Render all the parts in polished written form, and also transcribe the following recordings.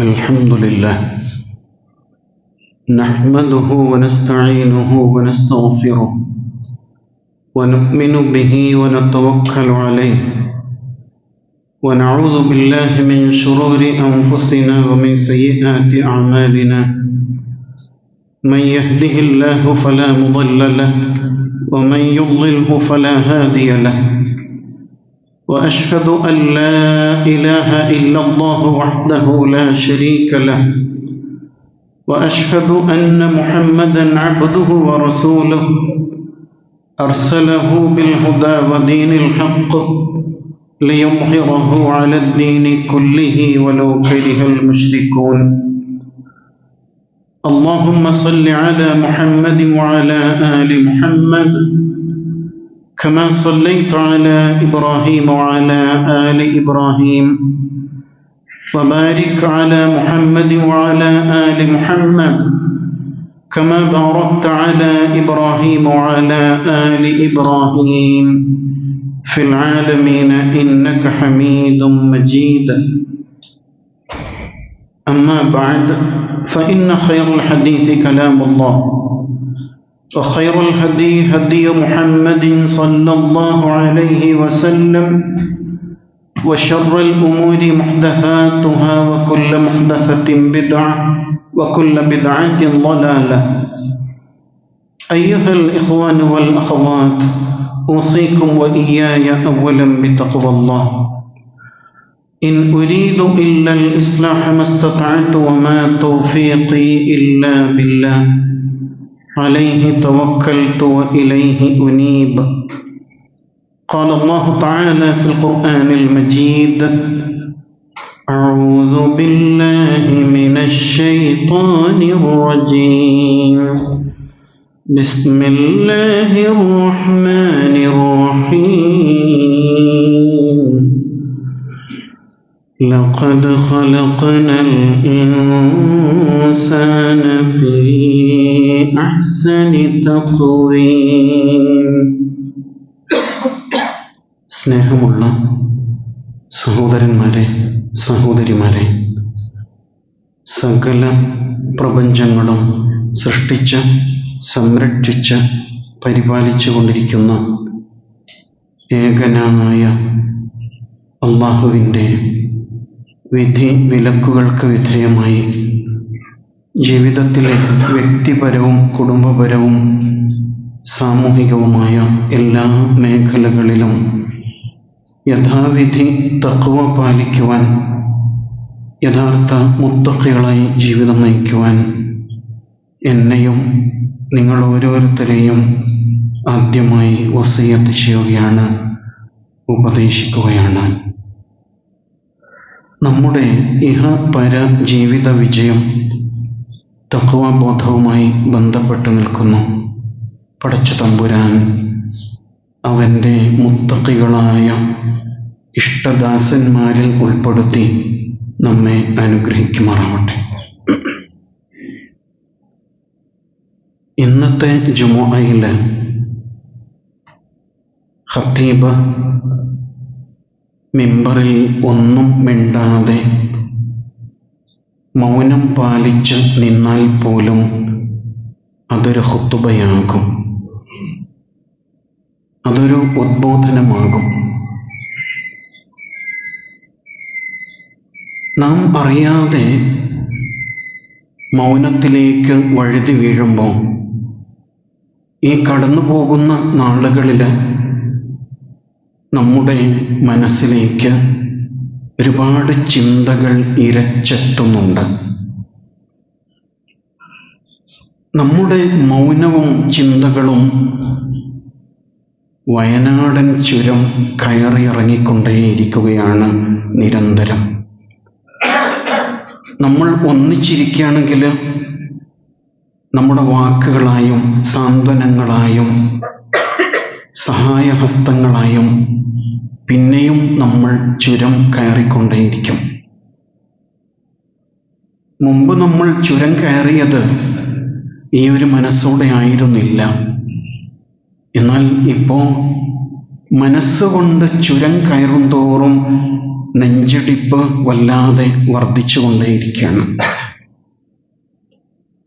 الحمد لله نحمده ونستعينه ونستغفره ونؤمن به ونتوكل عليه ونعوذ بالله من شرور أنفسنا ومن سيئات أعمالنا من يهده الله فلا مضل له ومن يضلله فلا هادي له وأشهد أن لا إله إلا الله وحده لا شريك له وأشهد أن محمدًا عبده ورسوله أرسله بالهدى ودين الحق ليظهره على الدين كله ولو كره المشركون. اللهم صل على محمد وعلى آل محمد كما صليت على إبراهيم وعلى آل إبراهيم وبارك على محمد وعلى آل محمد كما باركت على إبراهيم وعلى آل إبراهيم في العالمين إنك حميد مجيد. أما بعد فإن خير الحديث كلام الله وخير الهدي هدي محمد صلى الله عليه وسلم وشر الأمور محدثاتها وكل محدثة بدعة وكل بدعة ضلالة. أيها الإخوان والأخوات، أوصيكم وإياي أولا بتقوى الله. إن أريد إلا الإصلاح ما استطعت وما توفيقي إلا بالله عليه توكلت وإليه أنيب. قال الله تعالى في القرآن المجيد: أعوذ بالله من الشيطان الرجيم بسم الله الرحمن الرحيم لقد خلقنا الإنسان في أحسن تقويم. സ്നേഹമുള്ള സഹോദരന്മാരെ, സഹോദരിമാരെ, സകല പ്രപഞ്ചങ്ങളും സൃഷ്ടിച്ച് സംരക്ഷിച്ച് പരിപാലിച്ചു കൊണ്ടിരിക്കുന്ന ഏകനായ അള്ളാഹുവിൻ്റെ വിധി വിലക്കുകൾക്ക് വിധേയമായി ജീവിതത്തിലെ വ്യക്തിപരവും കുടുംബപരവും സാമൂഹികവുമായ എല്ലാ മേഖലകളിലും യഥാവിധി തഖ്വ പാലിക്കുവാൻ, യഥാർത്ഥ മുത്തഖികളായി ജീവിതം നയിക്കുവാൻ എന്നെയും നിങ്ങൾ ഓരോരുത്തരെയും ആദ്യമായി വസിയ്യത്ത് ചെയ്യുകയാണ്, ഉപദേശിക്കുകയാണ്. നമ്മുടെ ഇഹപര ജീവിത വിജയം തഖ്വാബോധവുമായി ബന്ധപ്പെട്ട് നിൽക്കുന്നു. പടച്ച തമ്പുരാൻ അവൻ്റെ മുത്തഖികളായ ഇഷ്ടദാസന്മാരിൽ ഉൾപ്പെടുത്തി നമ്മെ അനുഗ്രഹിക്കുമാറാവട്ടെ. ഇന്നത്തെ ജുമുഅയിൽ ഖത്തീബ് മിമ്പറിൽ ഒന്നും മിണ്ടാതെ മൗനം പാലിച്ച് നിന്നാൽ പോലും അതൊരു ഖുത്ബയാകും, അതൊരു ഉദ്ബോധനമാകും. നാം അറിയാതെ മൗനത്തിലേക്ക് വഴുതി വീഴുമ്പോൾ ഈ കടന്നു പോകുന്ന നാളുകളിൽ നമ്മുടെ മനസ്സിലേക്ക് ഒരുപാട് ചിന്തകൾ ഇരച്ചെത്തുന്നുണ്ട്. നമ്മുടെ മൗനവും ചിന്തകളും വയനാടൻ ചുരം കയറിയിറങ്ങിക്കൊണ്ടേയിരിക്കുകയാണ് നിരന്തരം. നമ്മൾ ഒന്നിച്ചിരിക്കുകയാണെങ്കിൽ നമ്മുടെ വാക്കുകളായും സാന്ത്വനങ്ങളായും സഹായഹസ്തങ്ങളായും പിന്നെയും നമ്മൾ ചുരം കയറിക്കൊണ്ടേയിരിക്കും. മുമ്പ് നമ്മൾ ചുരം കയറിയത് ഈ ഒരു മനസ്സോടെ ആയിരുന്നില്ല. എന്നാൽ ഇപ്പോൾ മനസ്സുകൊണ്ട് ചുരം കയറും തോറും നെഞ്ചിടിപ്പ് വല്ലാതെ വർദ്ധിച്ചുകൊണ്ടേയിരിക്കുകയാണ്.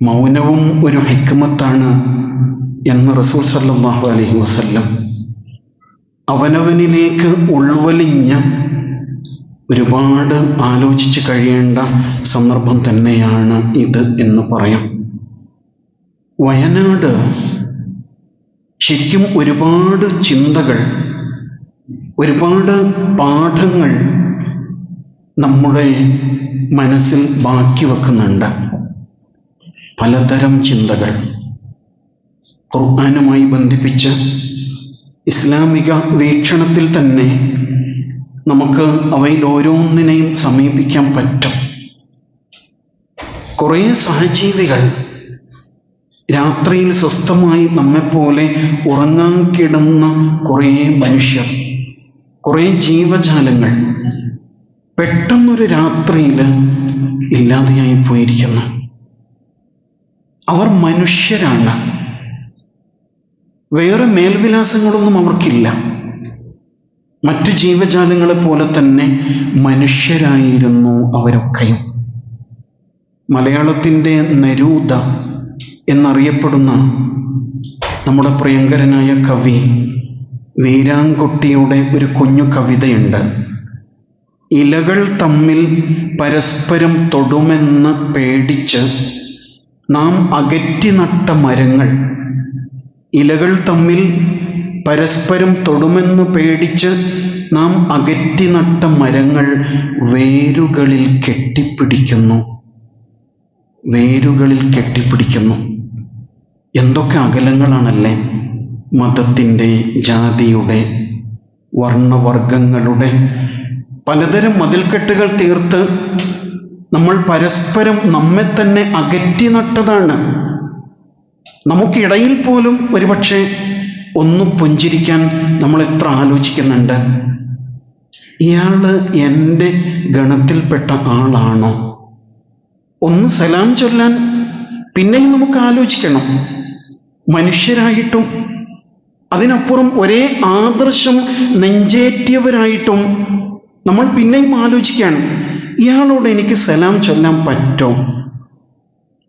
മൗനവും ഒരു ഹിക്മത്താണ് എന്ന് റസൂൽ സല്ലല്ലാഹു അലൈഹി വസല്ലം അവനവനിലേക്ക് ഉൾവലിഞ്ഞ് ഒരുപാട് ആലോചിച്ച് കഴിയേണ്ട സന്ദർഭം തന്നെയാണ് ഇത് എന്ന് പറയാം. വയനാട് ശരിക്കും ഒരുപാട് ചിന്തകൾ, ഒരുപാട് പാഠങ്ങൾ നമ്മുടെ മനസ്സിൽ ബാക്കി വെക്കുന്നുണ്ട്. പലതരം ചിന്തകൾ ഖുർആനുമായി ബന്ധിപ്പിച്ച് ഇസ്ലാമിക വീക്ഷണത്തിൽ തന്നെ നമുക്ക് അവയിൽ ഓരോന്നിനെയും സമീപിക്കാൻ പറ്റും. കുറേ സഹജീവികൾ, രാത്രിയിൽ സ്വസ്ഥമായി നമ്മെപ്പോലെ ഉറങ്ങാൻ കിടന്ന കുറേ മനുഷ്യർ, കുറേ ജീവജാലങ്ങൾ പെട്ടെന്നൊരു രാത്രിയിൽ ഇല്ലാതെയായി പോയിരിക്കുന്നു. അവർ മനുഷ്യരാണ്. വേറെ മേൽവിലാസങ്ങളൊന്നും അവർക്കില്ല. മറ്റു ജീവജാലങ്ങളെ പോലെ തന്നെ മനുഷ്യരായിരുന്നു അവരൊക്കെയും. മലയാളത്തിൻ്റെ നെരൂദ എന്നറിയപ്പെടുന്ന നമ്മുടെ പ്രിയങ്കരനായ കവി വീരാൻകുട്ടിയുടെ ഒരു കുഞ്ഞു കവിതയുണ്ട്. ഇലകൾ തമ്മിൽ പരസ്പരം തൊടുമെന്ന് പേടിച്ച് നാം അകറ്റി നട്ട മരങ്ങൾ, ഇലകൾ തമ്മിൽ പരസ്പരം തൊടുമെന്ന് പേടിച്ച് നാം അകറ്റി നട്ട മരങ്ങൾ വേരുകളിൽ കെട്ടിപ്പിടിക്കുന്നു, വേരുകളിൽ കെട്ടിപ്പിടിക്കുന്നു. എന്തൊക്കെ അകലങ്ങളാണല്ലേ! മതത്തിൻ്റെ, ജാതിയുടെ, വർണ്ണവർഗങ്ങളുടെ പലതരം മതിൽക്കെട്ടുകൾ തീർത്ത് നമ്മൾ പരസ്പരം നമ്മെ തന്നെ അകറ്റി നട്ടതാണ്. നമുക്കിടയിൽ പോലും ഒരുപക്ഷെ ഒന്ന് പുഞ്ചിരിക്കാൻ നമ്മൾ എത്ര ആലോചിക്കുന്നുണ്ട്. ഇയാള് എൻ്റെ ഗണത്തിൽപ്പെട്ട ആളാണോ? ഒന്ന് സലാം ചൊല്ലാൻ പിന്നെയും നമുക്ക് ആലോചിക്കണം. മനുഷ്യരായിട്ടും അതിനപ്പുറം ഒരേ ആദർശം നെഞ്ചേറ്റിയവരായിട്ടും നമ്മൾ പിന്നെയും ആലോചിക്കുകയാണ്, ഇയാളോട് എനിക്ക് സലാം ചൊല്ലാൻ പറ്റോ?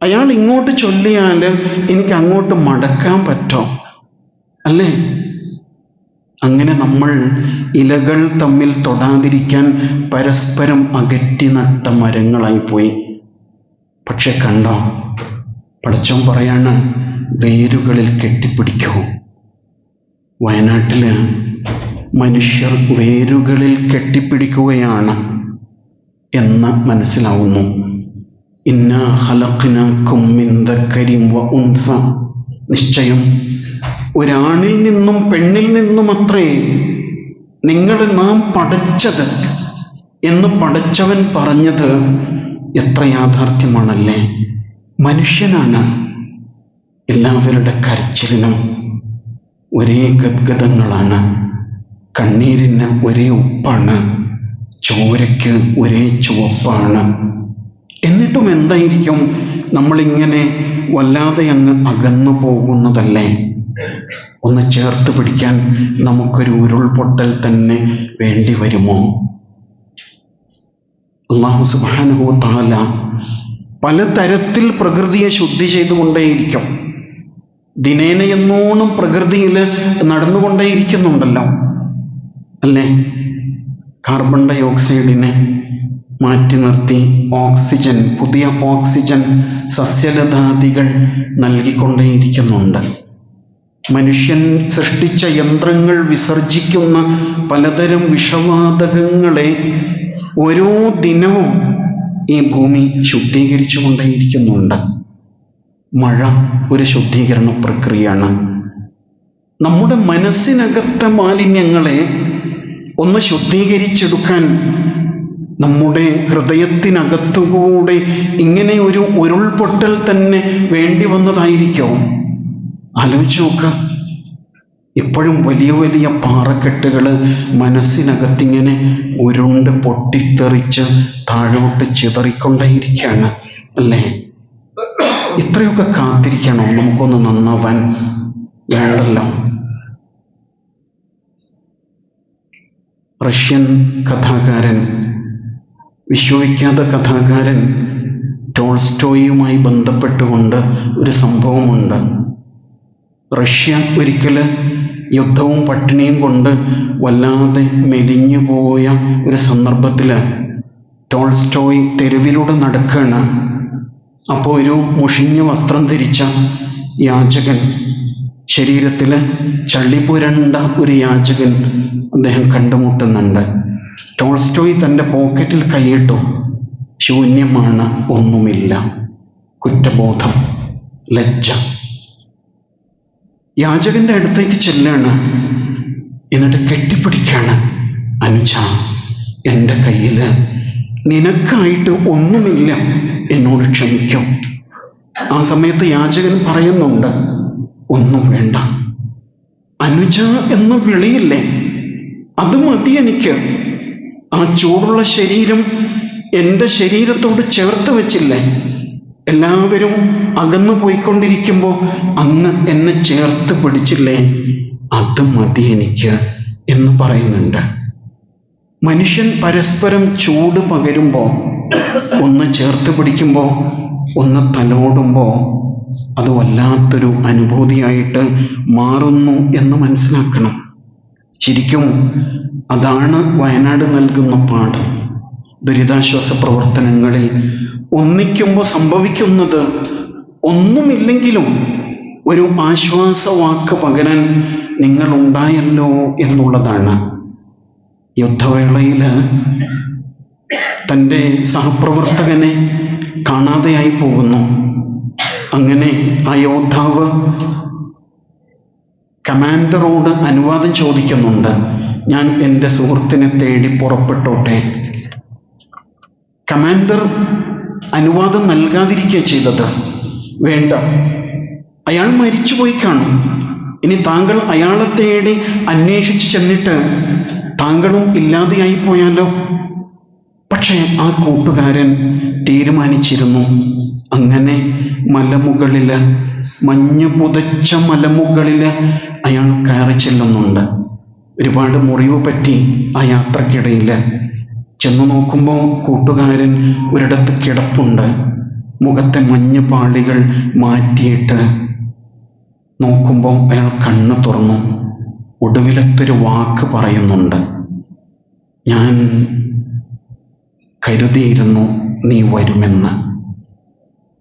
അയാൾ ഇങ്ങോട്ട് ചൊല്ലിയാൽ എനിക്ക് അങ്ങോട്ട് മടക്കാൻ പറ്റോ? അല്ലേ? അങ്ങനെ നമ്മൾ ഇലകൾ തമ്മിൽ തൊടാതിരിക്കാൻ പരസ്പരം അകറ്റി നട്ട മരങ്ങളായിപ്പോയി. പക്ഷെ കണ്ടോ, പടച്ചോൻ പറയാണ്, വേരുകളിൽ കെട്ടിപ്പിടിക്കൂ. വയനാട്ടില് മനുഷ്യർ വേരുകളിൽ കെട്ടിപ്പിടിക്കുകയാണ് എന്ന് മനസ്സിലാവുന്നു. ഇന്നാ ഖലഖ്നാകും മിൻ ദക്കരിൻ വ ഉൻസ, നിശ്ചയം ഒരാണിൽ നിന്നും പെണ്ണിൽ നിന്നും അത്രേ നിങ്ങളെ നാം പടച്ചത് എന്ന് പടച്ചവൻ പറഞ്ഞത് എത്ര യാഥാർത്ഥ്യമാണല്ലേ! മനുഷ്യനാണ്. എല്ലാവരുടെ കരച്ചിലിനും ഒരേ ഗദ്ഗതങ്ങളാണ്, കണ്ണീരിന് ഒരേ ഉപ്പാണ്, ചോരയ്ക്ക് ഒരേ ചുവപ്പാണ്. എന്നിട്ടും എന്തായിരിക്കും നമ്മളിങ്ങനെ വല്ലാതെ അങ്ങ് അകന്നു പോകുന്നതല്ലേ? ഒന്ന് ചേർത്ത് പിടിക്കാൻ നമുക്കൊരു ഉരുൾപൊട്ടൽ തന്നെ വേണ്ടി വരുമോ? അല്ലാഹു സുബ്ഹാനഹു വ തആല പലതരത്തിൽ പ്രകൃതിയെ ശുദ്ധി ചെയ്തുകൊണ്ടേയിരിക്കും. ദിനേന എന്നോണം പ്രകൃതിയിൽ നടന്നുകൊണ്ടേയിരിക്കുന്നുണ്ടല്ലോ, അല്ലേ? കാർബൺ ഡൈ ഓക്സൈഡിനെ മാറ്റി നിർത്തി ഓക്സിജൻ, പുതിയ ഓക്സിജൻ സസ്യലതാദികൾ നൽകിക്കൊണ്ടേയിരിക്കുന്നുണ്ട്. മനുഷ്യൻ സൃഷ്ടിച്ച യന്ത്രങ്ങൾ വിസർജിക്കുന്ന പലതരം വിഷവാതകങ്ങളെ ഓരോ ദിനവും ഈ ഭൂമി ശുദ്ധീകരിച്ചു കൊണ്ടേയിരിക്കുന്നുണ്ട്. മഴ ഒരു ശുദ്ധീകരണ പ്രക്രിയയാണ്. നമ്മുടെ മനസ്സിനകത്തെ മാലിന്യങ്ങളെ ഒന്ന് ശുദ്ധീകരിച്ചെടുക്കാൻ നമ്മുടെ ഹൃദയത്തിനകത്തുകൂടെ ഇങ്ങനെ ഒരു ഉരുൾപൊട്ടൽ തന്നെ വേണ്ടി വന്നതായിരിക്കും. ആലോചിച്ച് നോക്കുക. ഇപ്പോഴും വലിയ വലിയ പാറക്കെട്ടുകൾ മനസ്സിനകത്തിങ്ങനെ ഉരുണ്ട് പൊട്ടിത്തെറിച്ച് താഴോട്ട് ചിതറിക്കൊണ്ടേയിരിക്കുകയാണ്, അല്ലേ? ഇത്രയൊക്കെ കാത്തിരിക്കണോ നമുക്കൊന്ന് നന്നാവാൻ? വേണ്ടല്ലോ. റഷ്യൻ കഥാകാരൻ, വിശ്വവിഖ്യാത കഥാകാരൻ ടോൾസ്റ്റോയുമായി ബന്ധപ്പെട്ടുകൊണ്ട് ഒരു സംഭവമുണ്ട്. റഷ്യ ഒരിക്കൽ യുദ്ധവും പട്ടിണിയും കൊണ്ട് വല്ലാതെ മെലിഞ്ഞുപോയ ഒരു സന്ദർഭത്തിൽ ടോൾസ്റ്റോയ് തെരുവിലൂടെ നടക്കുകയാണ്. അപ്പോൾ ഒരു മുഷിഞ്ഞ വസ്ത്രം ധരിച്ച യാചകൻ, ശരീരത്തിൽ ചളി പുരണ്ട ഒരു യാചകൻ അദ്ദേഹം കണ്ടുമുട്ടുന്നുണ്ട്. ടോൾസ്റ്റോയ് തൻ്റെ പോക്കറ്റിൽ കൈയിട്ടു. ശൂന്യമാണ്, ഒന്നുമില്ല. കുറ്റബോധം, ലജ്ജ. യാചകന്റെ അടുത്തേക്ക് ചെല്ലാണ്. എന്നിട്ട് കെട്ടിപ്പിടിക്കാണ്. അനുജ, എൻ്റെ കയ്യിൽ നിനക്കായിട്ട് ഒന്നുമില്ല, എന്നോട് ക്ഷമിക്കൂ. ആ സമയത്ത് യാചകൻ പറയുന്നുണ്ട്, ഒന്നും വേണ്ട, അനുജ എന്ന് വിളിയില്ലേ, അത് മതി എനിക്ക്. ആ ചൂടുള്ള ശരീരം എൻ്റെ ശരീരത്തോട് ചേർത്ത് വെച്ചില്ലേ, എല്ലാവരും അകന്നു പോയിക്കൊണ്ടിരിക്കുമ്പോൾ അങ്ങ് എന്നെ ചേർത്ത് പിടിച്ചില്ലേ, അത് മതി എനിക്ക് എന്ന് പറയുന്നുണ്ട്. മനുഷ്യൻ പരസ്പരം ചൂട് പകരുമ്പോൾ, ഒന്ന് ചേർത്ത് പിടിക്കുമ്പോൾ, ഒന്ന് തലോടുമ്പോൾ അത് വല്ലാത്തൊരു അനുഭൂതിയായിട്ട് മാറുന്നു എന്ന് മനസ്സിലാക്കണം. ശരിക്കും അതാണ് വയനാട് നൽകുന്ന പാഠം. ദുരിതാശ്വാസ പ്രവർത്തനങ്ങളിൽ ഒന്നിക്കുമ്പോൾ സംഭവിക്കുന്നത്, ഒന്നുമില്ലെങ്കിലും ഒരു ആശ്വാസവാക്ക് പകരാൻ നിങ്ങളുണ്ടായല്ലോ എന്നുള്ളതാണ്. യുദ്ധവേളയിൽ തൻ്റെ സഹപ്രവർത്തകനെ കാണാതെയായി പോകുന്നു. അങ്ങനെ ആ യോദ്ധാവ് കമാൻഡറോട് അനുവാദം ചോദിക്കുന്നുണ്ട്, ഞാൻ എൻ്റെ സുഹൃത്തിനെ തേടി പുറപ്പെട്ടോട്ടെ. കമാൻഡർ അനുവാദം നൽകാതിരിക്കുക ചെയ്തത്. വേണ്ട, അയാൾ മരിച്ചുപോയി കാണും. ഇനി താങ്കൾ അയാളെ തേടി അന്വേഷിച്ച് ചെന്നിട്ട് താങ്കളും ഇല്ലാതെയായി പോയാലോ? പക്ഷേ ആ കൂട്ടുകാരൻ തീരുമാനിച്ചിരുന്നു. അങ്ങനെ മലമുകളിൽ, മഞ്ഞ് പുതച്ച മലമുകളിൽ അയാൾ കയറി ചെല്ലുന്നുണ്ട്. ഒരുപാട് മുറിവ് പറ്റി ആ യാത്രക്കിടയിൽ. ചെന്നു നോക്കുമ്പോൾ കൂട്ടുകാരൻ ഒരിടത്ത് കിടപ്പുണ്ട്. മുഖത്തെ മഞ്ഞ് പാളികൾ മാറ്റിയിട്ട് നോക്കുമ്പോൾ അയാൾ കണ്ണ് തുറന്നു. ഒടുവിലത്തൊരു വാക്ക് പറയുന്നുണ്ട്, ഞാൻ കരുതിയിരുന്നു നീ വരുമെന്ന്.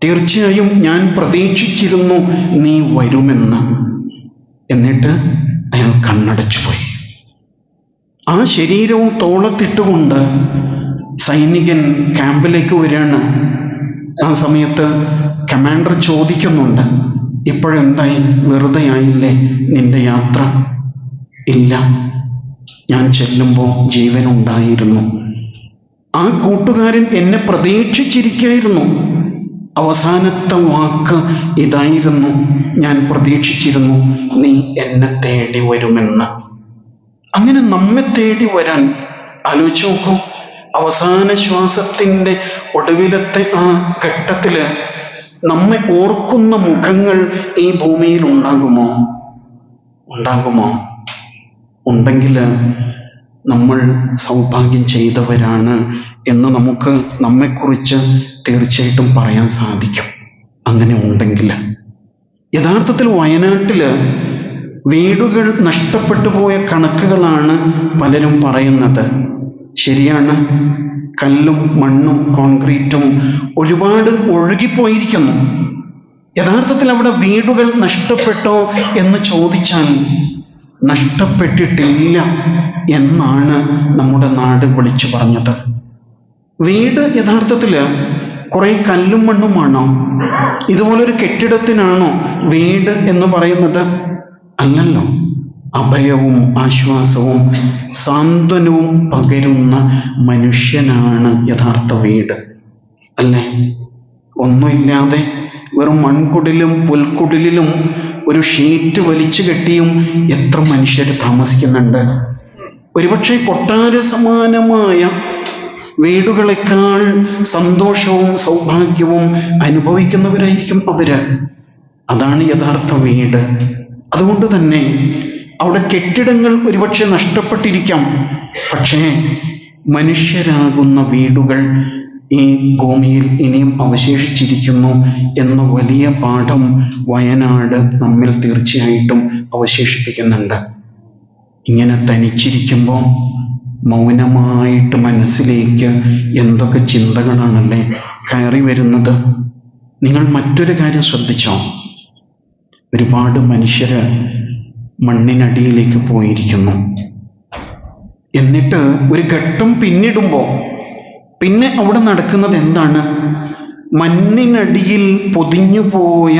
തീർച്ചയായും ഞാൻ പ്രതീക്ഷിച്ചിരുന്നു നീ വരുമെന്ന്. എന്നിട്ട് അയാൾ കണ്ണടച്ചുപോയി. ആ ശരീരവും തോളത്തിട്ടുകൊണ്ട് സൈനികൻ ക്യാമ്പിലേക്ക് വരികയാണ്. ആ സമയത്ത് കമാൻഡർ ചോദിക്കുന്നുണ്ട്, ഇപ്പോഴെന്തായി, വെറുതെ ആയില്ലേ നിന്റെ യാത്ര? ഇല്ല, ഞാൻ ചെല്ലുമ്പോൾ ജീവനുണ്ടായിരുന്നു. ആ കൂട്ടുകാരൻ എന്നെ പ്രതീക്ഷിച്ചിരിക്കുകയായിരുന്നു. അവസാനത്തെ വാക്ക് ഇതായിരുന്നു, ഞാൻ പ്രതീക്ഷിച്ചിരുന്നു നീ എന്നെ തേടി വരുമെന്ന്. അങ്ങനെ നമ്മെ തേടി വരാൻ ആലോചിച്ച് നോക്കൂ. അവസാന ശ്വാസത്തിൻ്റെ ഒടുവിലത്തെ ആ ഘട്ടത്തിൽ നമ്മെ ഓർക്കുന്ന മുഖങ്ങൾ ഈ ഭൂമിയിൽ ഉണ്ടാകുമോ? ഉണ്ടെങ്കിൽ നമ്മൾ സൗഭാഗ്യം ചെയ്തവരാണ് എന്ന് നമുക്ക് നമ്മെക്കുറിച്ച് തീർച്ചയായിട്ടും പറയാൻ സാധിക്കും. അങ്ങനെ ഉണ്ടെങ്കിൽ യഥാർത്ഥത്തിൽ വയനാട്ടിൽ വീടുകൾ നഷ്ടപ്പെട്ടു പോയ കണക്കുകളാണ് പലരും പറയുന്നത്. ശരിയാണ്, കല്ലും മണ്ണും കോൺക്രീറ്റും ഒരുപാട് ഒഴുകിപ്പോയിരിക്കുന്നു. യഥാർത്ഥത്തിൽ അവിടെ വീടുകൾ നഷ്ടപ്പെട്ടോ എന്ന് ചോദിച്ചാൽ നഷ്ടപ്പെട്ടിട്ടില്ല എന്നാണ് നമ്മുടെ നാട് വിളിച്ചു പറഞ്ഞത്. വീട് യഥാർത്ഥത്തിൽ കുറെ കല്ലും മണ്ണുമാണോ? ഇതുപോലൊരു കെട്ടിടത്തിനാണോ വീട് എന്ന് പറയുന്നത്? അല്ലല്ലോ. അഭയവും ആശ്വാസവും സാന്ത്വനവും പകരുന്ന മനുഷ്യനാണ് യഥാർത്ഥ വീട്, അല്ലേ? ഒന്നുമില്ലാതെ വെറും മൺകുടിലും പുൽക്കുടിലും ഒരു ഷീറ്റ് വലിച്ചു കെട്ടിയും എത്ര മനുഷ്യർ താമസിക്കുന്നുണ്ട്. ഒരുപക്ഷെ കൊട്ടാര സമാനമായ വീടുകളെക്കാൾ സന്തോഷവും സൗഭാഗ്യവും അനുഭവിക്കുന്നവരായിരിക്കും അവര്. അതാണ് യഥാർത്ഥ വീട്. അതുകൊണ്ട് തന്നെ അവിടെ കെട്ടിടങ്ങൾ ഒരുപക്ഷെ നഷ്ടപ്പെട്ടിരിക്കാം. പക്ഷേ മനുഷ്യരാകുന്ന വീടുകൾ ഈ ഭൂമിയിൽ ഇനിയും അവശേഷിച്ചിരിക്കുന്നു എന്ന വലിയ പാഠം വയനാട് നമ്മിൽ തീർച്ചയായിട്ടും അവശേഷിപ്പിക്കുന്നുണ്ട്. ഇങ്ങനെ തനിച്ചിരിക്കുമ്പോൾ മൗനമായിട്ട് മനസ്സിലേക്ക് എന്തൊക്കെ ചിന്തകളാണല്ലേ കയറി വരുന്നത്. നിങ്ങൾ മറ്റൊരു കാര്യം ശ്രദ്ധിച്ചോ? ഒരുപാട് മനുഷ്യര് മണ്ണിനടിയിലേക്ക് പോയിരിക്കുന്നു. എന്നിട്ട് ഒരു ഘട്ടം പിന്നിടുമ്പോൾ പിന്നെ അവിടെ നടക്കുന്നത് എന്താണ്? മണ്ണിനടിയിൽ പൊതിഞ്ഞുപോയ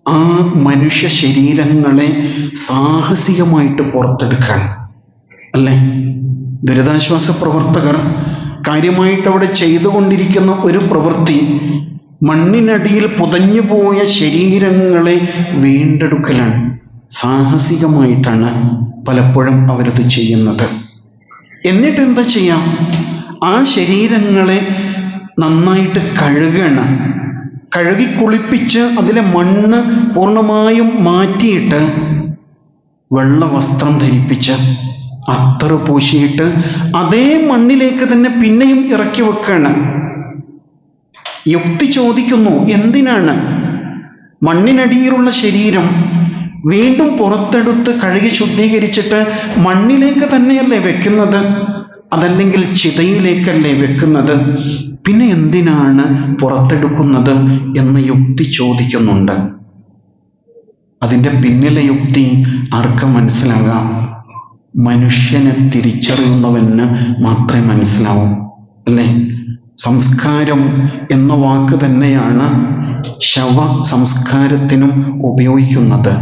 ആ മനുഷ്യ ശരീരങ്ങളെ സാഹസികമായിട്ട് പുറത്തെടുക്കാൻ അല്ലേ? ദുരിതാശ്വാസ പ്രവർത്തകർ കാര്യമായിട്ട് അവിടെ ചെയ്തുകൊണ്ടിരിക്കുന്ന ഒരു പ്രവൃത്തി മണ്ണിനടിയിൽ പുതഞ്ഞുപോയ ശരീരങ്ങളെ വീണ്ടെടുക്കലാണ്. സാഹസികമായിട്ടാണ് പലപ്പോഴും അവരത് ചെയ്യുന്നത്. എന്നിട്ട് എന്താ ചെയ്യാം? ആ ശരീരങ്ങളെ നന്നായിട്ട് കഴുകണം. കഴുകി കുളിപ്പിച്ച് അതിലെ മണ്ണ് പൂർണ്ണമായും മാറ്റിയിട്ട് വെള്ള വസ്ത്രം ധരിപ്പിച്ച് അത്തറ് പൂശിയിട്ട് അതേ മണ്ണിലേക്ക് തന്നെ പിന്നെയും ഇറക്കി വെക്കണം. യുക്തി ചോദിക്കുന്നു, എന്തിനാണ് മണ്ണിനടിയിലുള്ള ശരീരം വീണ്ടും പുറത്തെടുത്ത് കഴുകി ശുദ്ധീകരിച്ചിട്ട് മണ്ണിലേക്ക് തന്നെയല്ലേ വെക്കുന്നത്? അതല്ലെങ്കിൽ ചിതയിലേക്കല്ലേ വെക്കുന്നത്? പിന്നെ എന്തിനാണ് പുറത്തെടുക്കുന്നത് എന്ന് യുക്തി ചോദിക്കുന്നുണ്ട്. അതിൻ്റെ പിന്നിലെ യുക്തി ആർക്ക് മനസ്സിലാകാം? മനുഷ്യനെ തിരിച്ചറിയുന്നവന് മാത്രമേ മനസ്സിലാവൂ, അല്ലേ? സംസ്കാരം എന്ന വാക്ക് തന്നെയാണ് ശവ സംസ്കാരത്തിനും ഉപയോഗിക്കുന്നത്.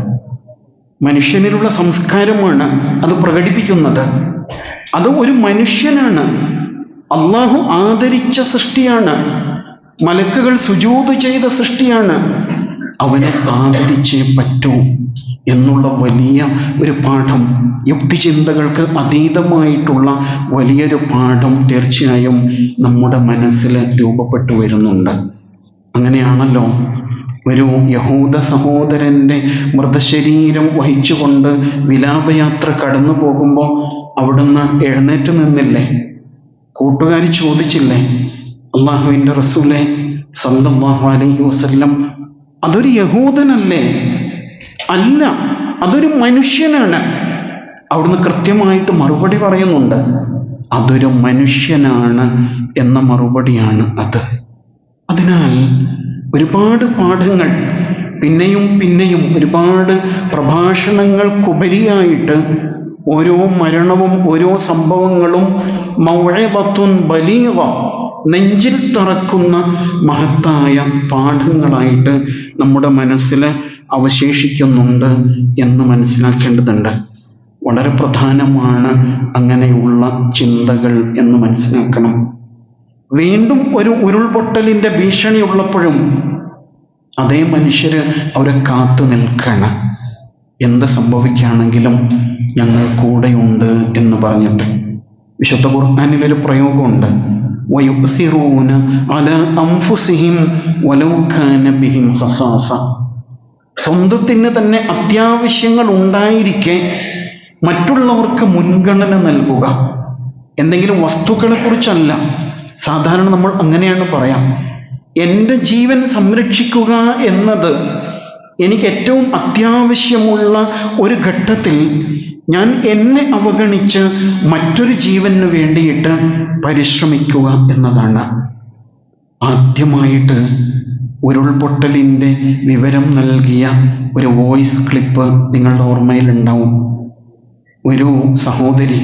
മനുഷ്യനിലുള്ള സംസ്കാരമാണ് അത് പ്രകടിപ്പിക്കുന്നത്. അത് ഒരു മനുഷ്യനാണ്. അള്ളാഹു ആദരിച്ച സൃഷ്ടിയാണ്. മലക്കുകൾ സുജൂദ് ചെയ്ത സൃഷ്ടിയാണ്. അവനെ ആദരിച്ചേ പറ്റൂ എന്നുള്ള വലിയ ഒരു പാഠം, യുക്തിചിന്തകൾക്ക് അതീതമായിട്ടുള്ള വലിയൊരു പാഠം തീർച്ചയായും നമ്മുടെ മനസ്സിൽ രൂപപ്പെട്ടു വരുന്നുണ്ട്. അങ്ങനെയാണല്ലോ ഒരു യഹൂദ സഹോദരൻ്റെ മൃതശരീരം വഹിച്ചുകൊണ്ട് വിലാപയാത്ര കടന്നു പോകുമ്പോൾ അവിടുന്ന് എഴുന്നേറ്റ് നിന്നില്ലേ? കൂട്ടുകാർ ചോദിച്ചില്ലേ, അള്ളാഹുവിൻ്റെ റസൂലേ സല്ലല്ലാഹു അലൈഹി വസല്ലം, അതൊരു യഹൂദനല്ലേ? അല്ല, അതൊരു മനുഷ്യനാണ്. അവിടുന്ന് കൃത്യമായിട്ട് മറുപടി പറയുന്നുണ്ട്, അതൊരു മനുഷ്യനാണ് എന്ന മറുപടിയാണ് അത്. അതിനാൽ ഒരുപാട് പാഠങ്ങൾ പിന്നെയും പിന്നെയും ഒരുപാട് പ്രഭാഷണങ്ങൾക്കുപരിയായിട്ട് ഓരോ മരണവും ഓരോ സംഭവങ്ങളും മൗഇദത്തുൻ ബലീഗ, നെഞ്ചിൽ തറക്കുന്ന മഹത്തായ പാഠങ്ങളായിട്ട് നമ്മുടെ മനസ്സിൽ അവശേഷിക്കുന്നുണ്ട് എന്ന് മനസ്സിലാക്കേണ്ടതുണ്ട്. വളരെ പ്രധാനമാണ് അങ്ങനെയുള്ള ചിന്തകൾ എന്ന് മനസ്സിലാക്കണം. വീണ്ടും ഒരു ഉരുൾപൊട്ടലിൻ്റെ ഭീഷണി ഉള്ളപ്പോഴും അതേ മനുഷ്യര് അവരെ കാത്തു നിൽക്കണം. എന്ത് സംഭവിക്കുകയാണെങ്കിലും ഞങ്ങൾ കൂടെയുണ്ട് എന്ന് പറഞ്ഞിട്ട്. വിശുദ്ധ ഖുർആനിലൊരു പ്രയോഗമുണ്ട്, വയുബ്സിറൂന അലാ അൻഫുസിഹിം വലൗ കാന ബിഹിം ഖസാസ. സ്വന്തത്തിന് തന്നെ അത്യാവശ്യങ്ങൾ ഉണ്ടായിരിക്കെ മറ്റുള്ളവർക്ക് മുൻഗണന നൽകുക. എന്തെങ്കിലും വസ്തുക്കളെ കുറിച്ചല്ല, സാധാരണ നമ്മൾ അങ്ങനെയാണ് പറയാം. എൻ്റെ ജീവൻ സംരക്ഷിക്കുക എന്നത് എനിക്ക് ഏറ്റവും അത്യാവശ്യമുള്ള ഒരു ഘട്ടത്തിൽ ഞാൻ എന്നെ അവഗണിച്ച് മറ്റൊരു ജീവന് വേണ്ടിയിട്ട് പരിശ്രമിക്കുക എന്നതാണ്. ആദ്യമായിട്ട് ഉരുൾപൊട്ടലിൻ്റെ വിവരം നൽകിയ ഒരു വോയിസ് ക്ലിപ്പ് നിങ്ങളുടെ ഓർമ്മയിലുണ്ടാവും. ഒരു സഹോദരി,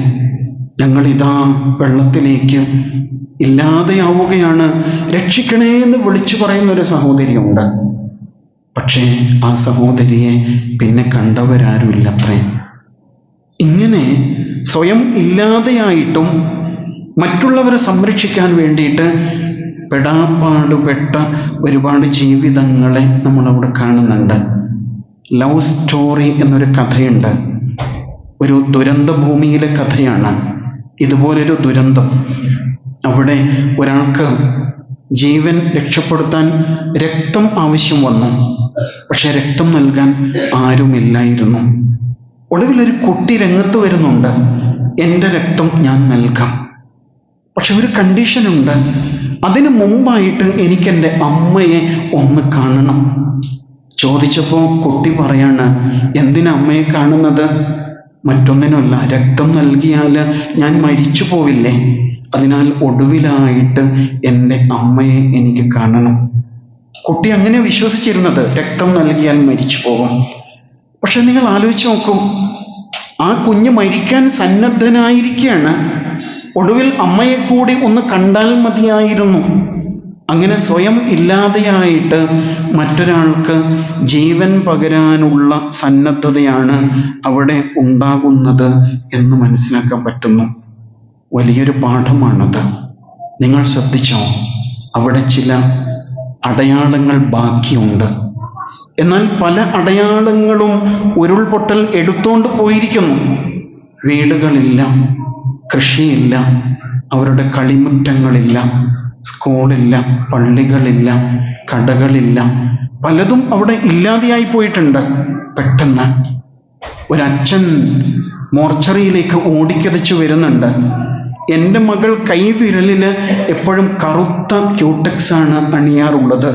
ഞങ്ങളിതാ വെള്ളത്തിലേക്ക് ഇല്ലാതെയാവുകയാണ്, രക്ഷിക്കണേ എന്ന് വിളിച്ചു പറയുന്ന ഒരു സഹോദരിയുണ്ട്. പക്ഷേ ആ സഹോദരിയെ പിന്നെ കണ്ടവരാരുമില്ലത്രേ. ഇങ്ങനെ സ്വയം ഇല്ലാതെയായിട്ടും മറ്റുള്ളവരെ സംരക്ഷിക്കാൻ വേണ്ടിയിട്ട് പെടാപ്പാടുപെട്ട ഒരുപാട് ജീവിതങ്ങളെ നമ്മളവിടെ കാണുന്നുണ്ട്. ലവ് സ്റ്റോറി എന്നൊരു കഥയുണ്ട്. ഒരു ദുരന്ത ഭൂമിയിലെ കഥയാണ്. ഇതുപോലൊരു ദുരന്തം, അവിടെ ഒരാൾക്ക് ജീവൻ രക്ഷപ്പെടുത്താൻ രക്തം ആവശ്യം വന്നു. പക്ഷെ രക്തം നൽകാൻ ആരുമില്ലായിരുന്നു. ഒടുവിലൊരു കുട്ടി രംഗത്ത് വരുന്നുണ്ട്. എൻ്റെ രക്തം ഞാൻ നൽകാം, പക്ഷെ ഒരു കണ്ടീഷനുണ്ട്. അതിനു മുമ്പായിട്ട് എനിക്കെൻ്റെ അമ്മയെ ഒന്ന് കാണണം. ചോദിച്ചപ്പോൾ കുട്ടി പറയാണ്, എന്തിനാ അമ്മയെ കാണുന്നത്? മറ്റൊന്നിനുമല്ല, രക്തം നൽകിയാൽ ഞാൻ മരിച്ചു പോവില്ലേ, അതിനാൽ ഒടുവിലായിട്ട് എൻ്റെ അമ്മയെ എനിക്ക് കാണണം. കുട്ടി അങ്ങനെ വിശ്വസിച്ചിരുന്നത്, രക്തം നൽകിയാൽ മരിച്ചു പോകും. പക്ഷെ നിങ്ങൾ ആലോചിച്ച് നോക്കൂ, ആ കുഞ്ഞ് മരിക്കാൻ സന്നദ്ധനായിരിക്കുകയാണ്. ഒടുവിൽ അമ്മയെ കൂടി ഒന്ന് കണ്ടാൽ മതിയായിരുന്നു. അങ്ങനെ സ്വയം ഇല്ലാതെയായിട്ട് മറ്റൊരാൾക്ക് ജീവൻ പകരാനുള്ള സന്നദ്ധതയാണ് അവിടെ ഉണ്ടാകുന്നത് എന്ന് മനസ്സിലാക്കാൻ പറ്റുന്നു. വലിയൊരു പാഠമാണത്. നിങ്ങൾ ശ്രദ്ധിച്ചോ? അവിടെ ചില അടയാളങ്ങൾ ബാക്കിയുണ്ട്. എന്നാൽ പല അടയാളങ്ങളും ഉരുൾപൊട്ടൽ എടുത്തോണ്ട് പോയിരിക്കുന്നു. വീടുകളില്ല, കൃഷിയില്ല, അവരുടെ കളിമുറ്റങ്ങളില്ല, സ്കൂളില്ല, പള്ളികളില്ല, കടകളില്ല, പലതും അവിടെ ഇല്ലാതെയായി പോയിട്ടുണ്ട്. പെട്ടെന്ന് ഒരച്ഛൻ മോർച്ചറിയിലേക്ക് ഓടിക്കതച്ചു വരുന്നുണ്ട്. എൻ്റെ മകൾ കൈവിരലിൽ എപ്പോഴും കറുത്ത ക്യൂടെക്സ് ആണ് അണിയാറുള്ളത്.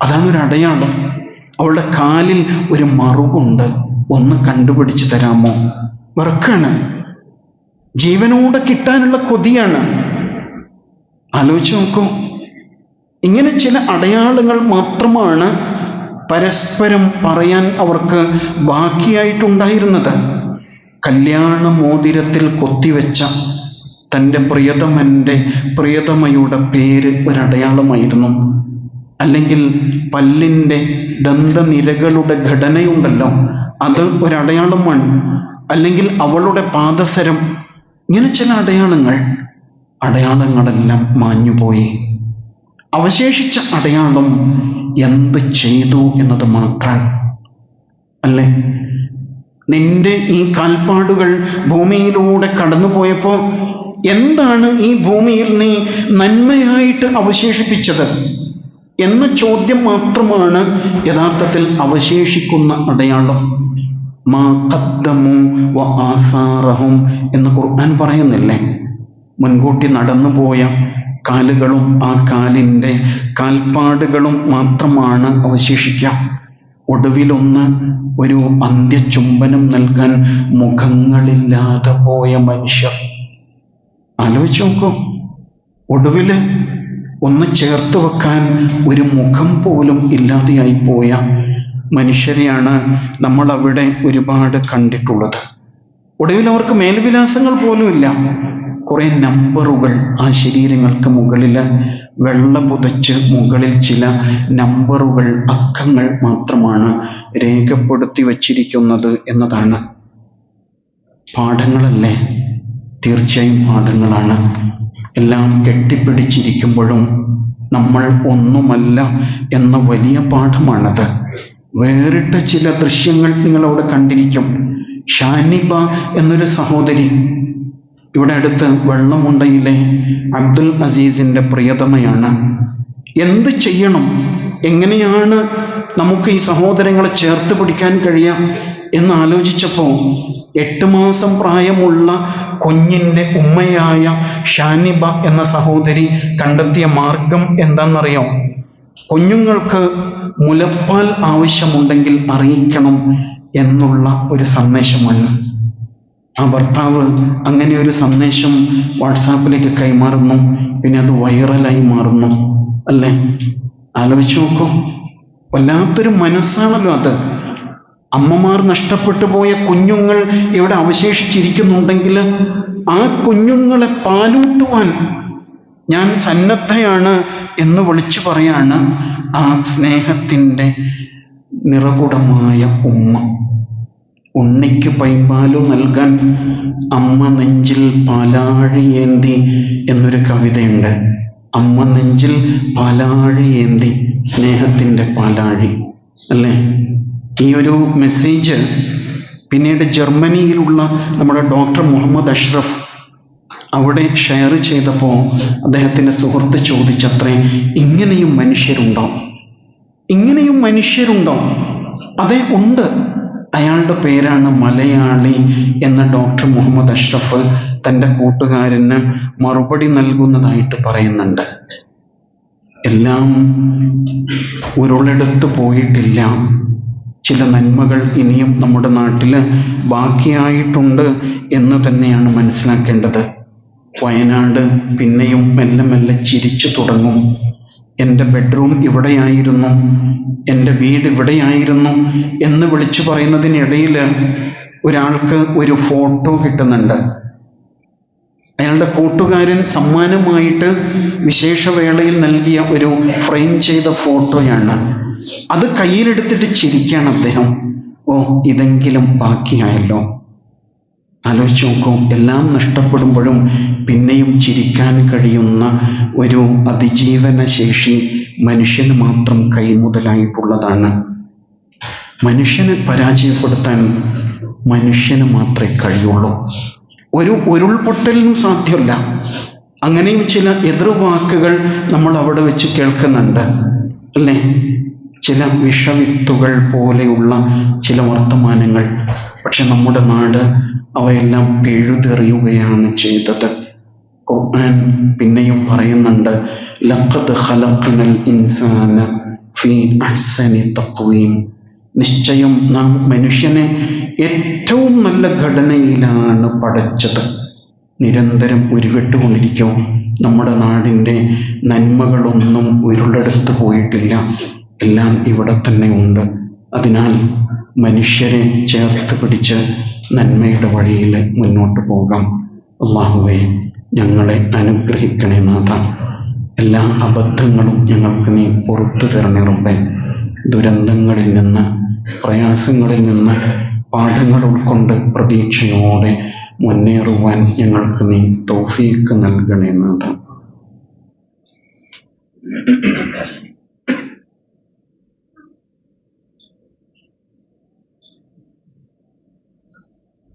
അതാണ് ഒരു അടയാളം. അവളുടെ കാലിൽ ഒരു മറുകുണ്ട്, ഒന്ന് കണ്ടുപിടിച്ചു തരാമോ? വിറക്കാണ്, ജീവനോടെ കിട്ടാനുള്ള കൊതിയാണ്. ആലോചിച്ച് നോക്കൂ. ഇങ്ങനെ ചില അടയാളങ്ങൾ മാത്രമാണ് പരസ്പരം പറയാൻ അവർക്ക് ബാക്കിയായിട്ടുണ്ടായിരുന്നത്. കല്യാണ മോതിരത്തിൽ കൊത്തിവെച്ച തൻ്റെ പ്രിയതമയുടെ പേര് ഒരടയാളമായിരുന്നു. അല്ലെങ്കിൽ പല്ലിൻ്റെ ദന്തനിരകളുടെ ഘടനയുണ്ടല്ലോ, അത് ഒരടയാളമാണ്. അല്ലെങ്കിൽ അവളുടെ പാദസരം. ഇങ്ങനെ ചില അടയാളങ്ങളെല്ലാം മാഞ്ഞുപോയി. അവശേഷിച്ച അടയാളം എന്ത് ചെയ്തു എന്നത് മാത്രം അല്ലേ? നിന്റെ ഈ കാൽപ്പാടുകൾ ഭൂമിയിലൂടെ കടന്നുപോയപ്പോൾ എന്താണ് ഈ ഭൂമിയിൽ നീ നന്മയായിട്ട് അവശേഷിപ്പിച്ചത് എന്ന ചോദ്യം മാത്രമാണ് യഥാർത്ഥത്തിൽ അവശേഷിക്കുന്ന അടയാളം. മാ ഖദ്ദമു വ ആസാറഹും എന്ന് ഖുർആൻ പറയുന്നില്ലേ? മുൻകൂട്ടി നടന്നുപോയ കാലുകളും ആ കാലിൻ്റെ കാൽപ്പാടുകളും മാത്രമാണ് അവശേഷിക്കുക. ഒടുവിലൊന്ന് ഒരു അന്ത്യചുംബനം നൽകാൻ മുഖങ്ങളില്ലാതെ പോയ മനുഷ്യർ. ആലോചിച്ച് നോക്കൂ. ഒടുവിൽ ഒന്ന് ചേർത്ത് വെക്കാൻ ഒരു മുഖം പോലും ഇല്ലാതെയായി പോയ മനുഷ്യരെയാണ് നമ്മൾ അവിടെ ഒരുപാട് കണ്ടിട്ടുള്ളത്. ഒടുവിൽ അവർക്ക് മേൽവിലാസങ്ങൾ പോലും ഇല്ല. കുറെ നമ്പറുകൾ ആ ശരീരങ്ങൾക്ക് മുകളിൽ വെള്ള പുതച്ച് മുകളിൽ ചില നമ്പറുകൾ, അക്കങ്ങൾ മാത്രമാണ് രേഖപ്പെടുത്തി വച്ചിരിക്കുന്നത് എന്നതാണ്. പാഠങ്ങളല്ലേ? തീർച്ചയായും പാഠങ്ങളാണ്. എല്ലാം കെട്ടിപ്പിടിച്ചിരിക്കുമ്പോഴും നമ്മൾ ഒന്നുമല്ല എന്ന വലിയ പാഠമാണത്. വേറിട്ട ചില ദൃശ്യങ്ങൾ നിങ്ങളവിടെ കണ്ടിരിക്കും. ഷാനിബ എന്നൊരു സഹോദരി, ഇവിടെ അടുത്ത് വെള്ളമുണ്ടയിലെ അബ്ദുൽ അസീസിൻ്റെ പ്രിയതമയാണ്. എന്ത് ചെയ്യണം, എങ്ങനെയാണ് നമുക്ക് ഈ സഹോദരങ്ങളെ ചേർത്ത് പിടിക്കാൻ കഴിയാം എന്ന് ആലോചിച്ചപ്പോൾ 8 മാസം പ്രായമുള്ള കുഞ്ഞിൻ്റെ ഉമ്മയായ ഷാനിബ എന്ന സഹോദരി കണ്ടെത്തിയ മാർഗം എന്താണെന്നറിയോ? കുഞ്ഞുങ്ങൾക്ക് മുലപ്പാൽ ആവശ്യമുണ്ടെങ്കിൽ അറിയിക്കണം എന്നുള്ള ഒരു സന്ദേശമാണ്. ആ ഭർത്താവ് അങ്ങനെ ഒരു സന്ദേശം വാട്സാപ്പിലേക്ക് കൈമാറുന്നു. പിന്നെ അത് വൈറലായി മാറുന്നു അല്ലേ? ആലോചിച്ച് നോക്കൂ. വല്ലാത്തൊരു മനസ്സാണല്ലോ അത്. അമ്മമാർ നഷ്ടപ്പെട്ടു പോയ കുഞ്ഞുങ്ങൾ ഇവിടെ അവശേഷിച്ചിരിക്കുന്നുണ്ടെങ്കിൽ ആ കുഞ്ഞുങ്ങളെ പാലൂട്ടുവാൻ ഞാൻ സന്നദ്ധയാണ് എന്ന് വിളിച്ചു പറയാണ് ആ സ്നേഹത്തിൻ്റെ നിറകുടമായ ഉമ്മ. ഉണ്ണിക്ക് പൈമ്പാലു നൽകാൻ അമ്മ നെഞ്ചിൽ പാലാഴിയേന്തി എന്നൊരു കവിതയുണ്ട്. അമ്മ നെഞ്ചിൽ പാലാഴിയേന്തി, സ്നേഹത്തിൻ്റെ പാലാഴി അല്ലേ? ഈ ഒരു മെസ്സേജ് പിന്നീട് ജർമ്മനിയിലുള്ള നമ്മുടെ ഡോക്ടർ മുഹമ്മദ് അഷ്റഫ് അവിടെ ഷെയർ ചെയ്തപ്പോൾ അദ്ദേഹത്തിൻ്റെ സുഹൃത്ത് ചോദിച്ചത്രേ, ഇങ്ങനെയും മനുഷ്യരുണ്ടോ? ഇങ്ങനെയും മനുഷ്യരുണ്ടോ? അതെ, ഉണ്ട്. അയാളുടെ പേരാണ് മലയാളി എന്ന ഡോക്ടർ മുഹമ്മദ് അഷ്റഫ് തൻ്റെ കൂട്ടുകാരന് മറുപടി നൽകുന്നതായിട്ട് പറയുന്നുണ്ട്. എല്ലാം ഉരുളെടുത്ത് പോയിട്ടില്ല, ചില നന്മകൾ ഇനിയും നമ്മുടെ നാട്ടിൽ ബാക്കിയായിട്ടുണ്ട് എന്ന് തന്നെയാണ് മനസ്സിലാക്കേണ്ടത്. വയനാട് പിന്നെയും മെല്ലെ മെല്ലെ ചിരിച്ചു തുടങ്ങും. എൻ്റെ ബെഡ്റൂം ഇവിടെയായിരുന്നു, എൻ്റെ വീട് ഇവിടെയായിരുന്നു എന്ന് വിളിച്ചു പറയുന്നതിനിടയിൽ ഒരാൾക്ക് ഒരു ഫോട്ടോ കിട്ടുന്നുണ്ട്. അയാളുടെ കൂട്ടുകാരൻ സമ്മാനമായിട്ട് വിശേഷവേളയിൽ നൽകിയ ഒരു ഫ്രെയിം ചെയ്ത ഫോട്ടോയാണ്. അത് കയ്യിലെടുത്തിട്ട് ചിരിക്കുകയാണ് അദ്ദേഹം. ഓ, ഇതെങ്കിലും ബാക്കിയായല്ലോ. ആലോചിച്ച് നോക്കൂ, എല്ലാം നഷ്ടപ്പെടുമ്പോഴും പിന്നെയും ചിരിക്കാൻ കഴിയുന്ന ഒരു അതിജീവന ശേഷി മനുഷ്യന് മാത്രം കൈമുതലായിട്ടുള്ളതാണ്. മനുഷ്യനെ പരാജയപ്പെടുത്താൻ മനുഷ്യന് മാത്രമേ കഴിയുള്ളൂ. ഒരു ഉരുൾപൊട്ടലിനും സാധ്യമല്ല. അങ്ങനെയും ചില എതിർവാക്കുകൾ നമ്മൾ അവിടെ വെച്ച് കേൾക്കുന്നുണ്ട് അല്ലേ? ചില വിഷവിത്തുകൾ പോലെയുള്ള ചില വർത്തമാനങ്ങൾ. പക്ഷെ നമ്മുടെ നാട് അവയെല്ലാം പിഴുതെറിയുകയാണ് ചെയ്തത്. ഖുർആൻ പിന്നെയും പറയുന്നുണ്ട്, ലഖദ് ഖലഖ്നൽ ഇൻസാന ഫീ അഹ്സനി തഖ്വീം. നിശ്ചയം നാം മനുഷ്യനെ ഏറ്റവും നല്ല ഘടനയിലാണ് പടച്ചത്. നിരന്തരം ഉരുവിട്ടുകൊണ്ടിരിക്കും. നമ്മുടെ നാടിൻ്റെ നന്മകളൊന്നും ഉരുളെടുത്ത് പോയിട്ടില്ല, എല്ലാം ഇവിടെ തന്നെ ഉണ്ട്. അതിനാൽ മനുഷ്യരെ ചേർത്ത് പിടിച്ച് നന്മയുടെ വഴിയിൽ മുന്നോട്ട് പോകാം. അല്ലാഹുവേ, ഞങ്ങളെ അനുഗ്രഹിക്കണേ നാഥ. എല്ലാ അബദ്ധങ്ങളും ഞങ്ങൾക്ക് നീ പുറത്തു തരണേ റബ്ബേ. ദുരന്തങ്ങളിൽ നിന്ന്, പ്രയാസങ്ങളിൽ നിന്ന് പാഠങ്ങൾ ഉൾക്കൊണ്ട് പ്രതീക്ഷയോടെ മുന്നേറുവാൻ ഞങ്ങൾക്ക് നീ തൗഫീഖ് നൽകണേ നാഥ.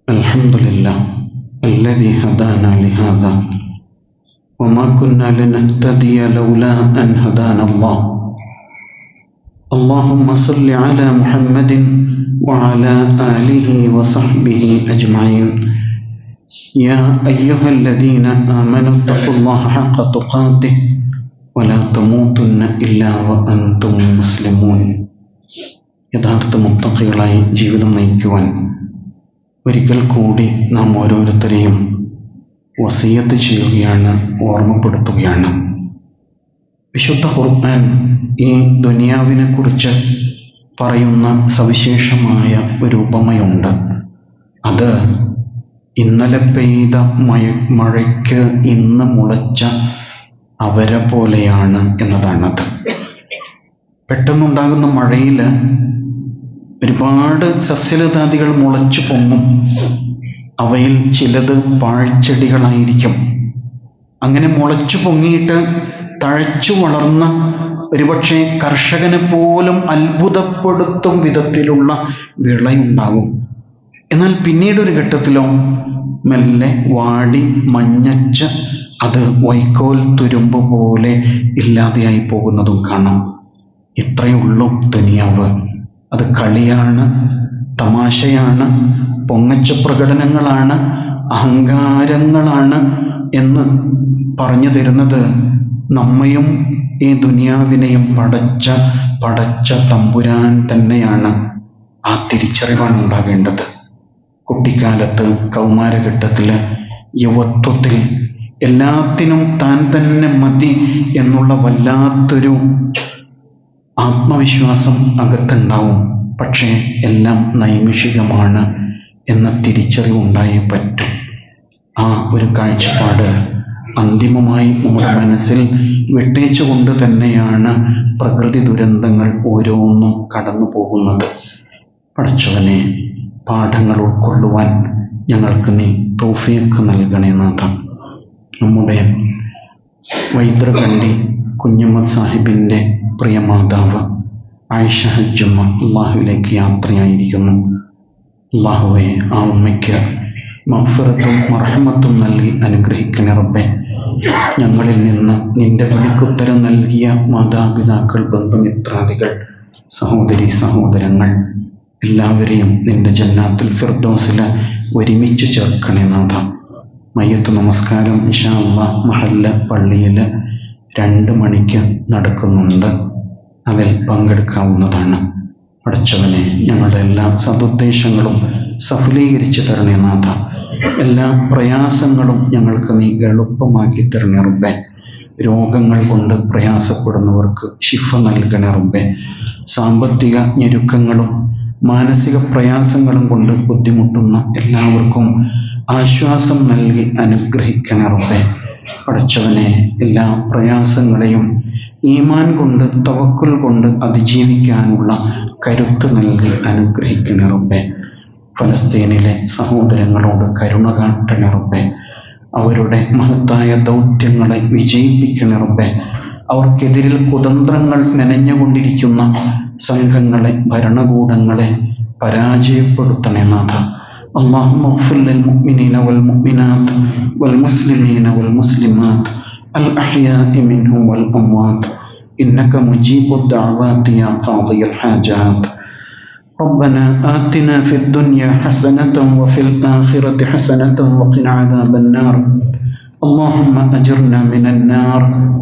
അൽഹംദുലില്ലാഹ് الذي هدانا لهذا وما كنا لنهتدي لولا أن هدانا الله. اللهم صل على محمد وعلى آله وصحبه أجمعين. يا أيها الذين آمنوا اتقوا الله حق تقاته ولا تموتن إلا وأنتم مسلمون. യഥാർത്ഥ മുത്തഖികളായി ജീവിതം നയിക്കുവാൻ ഒരിക്കൽ കൂടി നാം ഓരോരുത്തരെയും വസിയത്ത് ചെയ്യുകയാണ്, ഓർമ്മപ്പെടുത്തുകയാണ്. വിശുദ്ധ ഖുർആൻ ഈ ദുനിയാവിനെ കുറിച്ച് പറയുന്ന സവിശേഷമായ ഒരു ഉപമയുണ്ട്. അത് ഇന്നലെ പെയ്ത മഴയ്ക്ക് ഇന്ന് മുളച്ച അവര പോലെയാണ് എന്നതാണത്. പെട്ടെന്നുണ്ടാകുന്ന മഴയിൽ ഒരുപാട് സസ്യലതാദികൾ മുളച്ചു പൊങ്ങും. അവയിൽ ചിലത് പാഴ്ചെടികളായിരിക്കും. അങ്ങനെ മുളച്ചു പൊങ്ങിയിട്ട് തഴച്ചു വളർന്ന ഒരുപക്ഷെ കർഷകനെ പോലും അത്ഭുതപ്പെടുത്തും വിധത്തിലുള്ള വിളയുണ്ടാകും. എന്നാൽ പിന്നീട് ഒരു ഘട്ടത്തിലോ മെല്ലെ വാടി മഞ്ഞച്ച് അത് വൈക്കോൽ തുരുമ്പ് പോലെ ഇല്ലാതെയായി പോകുന്നതും കാണാം. ഇത്രയേ ഉള്ളൂ ദുനിയാവ്. അത് കളിയാണ്, തമാശയാണ്, പൊങ്ങച്ച പ്രകടനങ്ങളാണ്, അഹങ്കാരങ്ങളാണ് എന്ന് പറഞ്ഞു തരുന്നത് നമ്മയും ഈ ദുനിയാവിനെയും പടച്ച തമ്പുരാൻ തന്നെയാണ്. ആ തിരിച്ചറിവാണ് ഉണ്ടാകേണ്ടത്. കുട്ടിക്കാലത്ത്, കൗമാരഘട്ടത്തിൽ, യുവത്വത്തിൽ എല്ലാത്തിനും താൻ തന്നെ മതി എന്നുള്ള വല്ലാത്തൊരു ആത്മവിശ്വാസം അകത്തുണ്ടാവും. പക്ഷേ എല്ലാം നൈമിഷികമാണ് എന്ന തിരിച്ചറിവുണ്ടായേ പറ്റും. ആ ഒരു കാഴ്ചപ്പാട് അന്തിമമായി നമ്മുടെ മനസ്സിൽ വിട്ടേച്ചുകൊണ്ട് തന്നെയാണ് പ്രകൃതി ദുരന്തങ്ങൾ ഓരോന്നും കടന്നു പോകുന്നത്. പടച്ചവനെ, പാഠങ്ങൾ ഉൾക്കൊള്ളുവാൻ ഞങ്ങൾക്ക് നീ തൗഫീഖ് നൽകണേ നാഥ. നമ്മുടെ വൈദ്രകണ്ടി കുഞ്ഞമ്മദ് സാഹിബിൻ്റെ പ്രിയ മാതാവ് ആയിഷ ഹജ്ജുമ്മ അള്ളാഹുവിലേക്ക് യാത്രയായിരിക്കുന്നു. അള്ളാഹുവെ, ആ ഉമ്മയ്ക്ക് മഗ്ഫിറത്തും മർഹമത്തും നൽകി അനുഗ്രഹിക്കണേ റബ്ബേ. ഞങ്ങളിൽ നിന്ന് നിന്റെ വിളിക്കുത്തരം നൽകിയ മാതാപിതാക്കൾ, ബന്ധുമിത്രാദികൾ, സഹോദരി സഹോദരങ്ങൾ എല്ലാവരെയും നിന്റെ ജന്നാത്തുൽ ഫിർദൗസിൽ ഒരുമിച്ച് ചേർക്കണേ നാഥ. മയ്യത്ത് നമസ്കാരം ഇൻഷാ അല്ലാഹ് മഹല്ല പള്ളിയിൽ 2 മണിക്ക് നടക്കുന്നുണ്ട്. അതിൽ പങ്കെടുക്കാവുന്നതാണ്. പടച്ചവനെ, ഞങ്ങളുടെ എല്ലാ സതുദ്ദേശങ്ങളും സഫലീകരിച്ച് തരണേ നാഥ. എല്ലാ പ്രയാസങ്ങളും ഞങ്ങൾക്ക് നീ എളുപ്പമാക്കി തരണേ റബ്ബേ. രോഗങ്ങൾ കൊണ്ട് പ്രയാസപ്പെടുന്നവർക്ക് ശിഫ നൽകണേ റബ്ബേ. സാമ്പത്തിക ഞെരുക്കങ്ങളും മാനസിക പ്രയാസങ്ങളും കൊണ്ട് ബുദ്ധിമുട്ടുന്ന എല്ലാവർക്കും ആശ്വാസം നൽകി അനുഗ്രഹിക്കണേ റബ്ബേ. പടച്ചവനെ, എല്ലാ പ്രയാസങ്ങളെയും ഈമാൻ കൊണ്ട് തവക്കുൽ കൊണ്ട് അതിജീവിക്കാനുള്ള കരുത്ത് നൽകി അനുഗ്രഹിക്കണേ റബ്ബേ. ഫലസ്തീനിലെ സഹോദരങ്ങളോട് കരുണ കാട്ടണേ റബ്ബേ. അവരുടെ മഹത്തായ ദൗത്യങ്ങളെ വിജയിപ്പിക്കണേ റബ്ബേ. അവർക്കെതിരിൽ കുതന്ത്രങ്ങൾ മെനഞ്ഞുകൊണ്ടിരിക്കുന്ന സംഘങ്ങളെ, ഭരണകൂടങ്ങളെ പരാജയപ്പെടുത്തണേ നാഥ. اللهم اغفر للمؤمنين والمؤمنات والمسلمين والمسلمات الأحياء منهم والأموات إنك مجيب الدعوات يا قاضي الحاجات. ربنا آتنا في الدنيا حسنة وفي الآخرة حسنة وقنا عذاب النار. اللهم أجرنا من النار